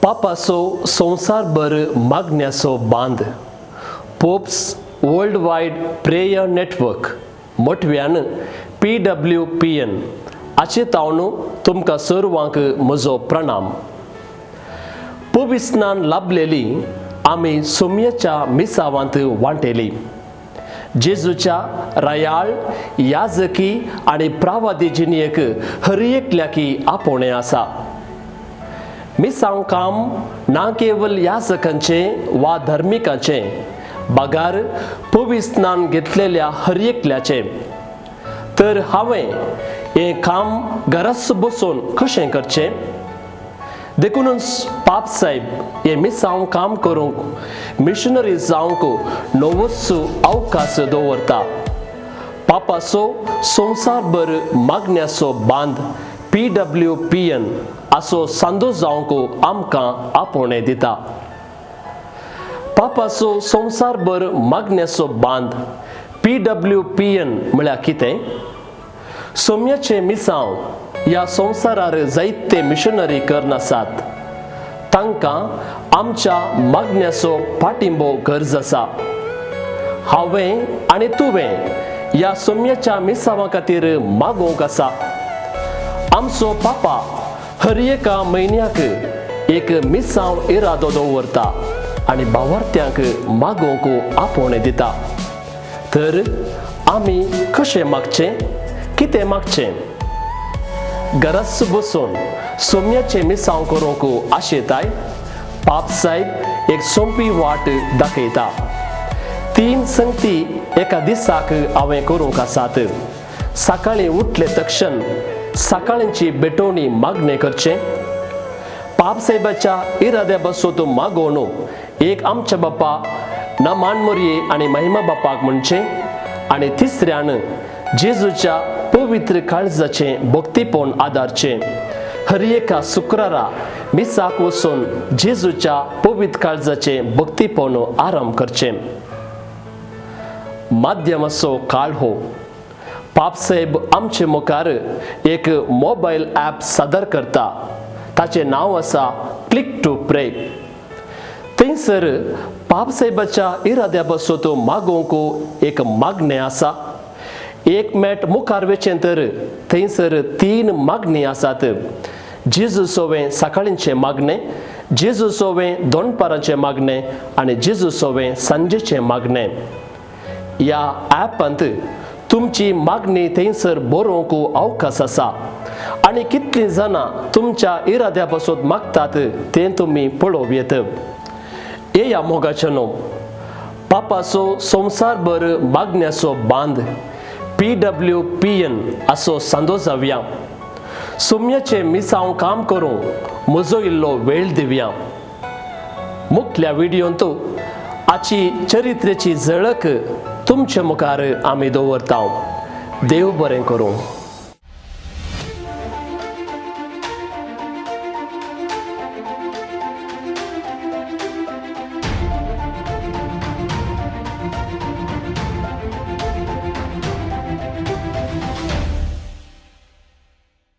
पापाचो संवसारभर मागण्याचो बांद Pope's world wide prayer network मोटव्यान PWPN हाचे तावणू तुमकां सर्वांक म्हजो प्रणाम. पविस्नान लाभलेली आमी सोम्याच्या मिसावांत वांटेली. जेजूच्या रायाळ याजकी आनी प्रावादी जिणयेक हर एकल्याकी आपोवणें आसा. मिसांव काम ना केवल याजकांचे वा धर्मिकांचे बागार पविस्नान घेतलेल्या हर एकल्याचे. तर हांवें हें काम घराच बसून कशें करचें? देखूनच पाप साहेब हे मिसांव काम करूंक मिशनरी जावंक नवोच अवकाश दवरता. पापाचो संवसारभर मागण्याचो बांद PWPN असो सांदो जावंक आमकां आपोवणें दिता. पापाचो संवसारभर मागण्याचो बांद PWPN म्हळ्यार कितें? सोम्याचे मिसांव ह्या संवसारार जायते मिशनरी कर्ण आसात. तांकां आमच्या मागण्याचो पाठिंबो गरज आसा. हांवें आनी तुवें ह्या सोम्याच्या मिसावां खातीर मागोवंक आसा. आमचो पापा हर एका म्हयन्याक एक मिसांव इरादो दवरता आनी भावार्थ्यांक मागोवंक आपोवणें दिता. तर आमी कशें मागचें? कितें मागचें? घराच बसून सोम्याचें मिसांव करूंक आशेताय? पाप साहेब एक सोंपी वाट दाखयता. 3 संगती एका दिसाक हांवें करूंक आसात. सकाळीं उठले तक्षण सकाळची बेटोवणी मागणें करचें. पाप साहेबाच्या इराद्या बसोत मागोवन एक आमच्या बाप्पा ना मानमोरये आनी महिमा बापाक म्हणचें. आनी तिसऱ्यान जेजूच्या पवित्र काळजाचें भक्तीपोवन आदारचें. हर एका शुक्रारा मिसाक वचून जेजूच्या पवित्र काळजाचें भक्तीपोवन आराम करचें. माध्यमाचो काळ हो. पाप साहेब आमचे मुखार एक मोबायल ॲप सादर करता. ताचें नांव आसा क्लिक टू प्रे. थंयसर पाप साहेबाच्या इराद्या बसोत मागोवंक एक मागणें आसा. एक मेट मुखार वेचें तर थंयसर 3 मागणी आसात. जेजू सोवें सकाळींचें मागणें, जेजू सोवें दोनपाराचें मागणें आनी जेजू सोवें सांजेचें मागणें. ह्या ॲपांत तुमची मागणी थंयसर बरोवंक अवकाश आसा आनी कितलीं जाणां तुमच्या इराद्या बसोत मागतात तें तुमी पळोवं येत. येया मोगाचे न्हू. पापाचो संवसारभर मागण्याचो बांद PWPN असो सांदो जावया. सोम्याचें मिसांव काम करूंक म्हजो इल्लो वेळ दिवया. मुखल्या व्हिडिओंत हाची चरित्रेची झळक तुमचे मुखार आमी दवरता. देव बरें करूं.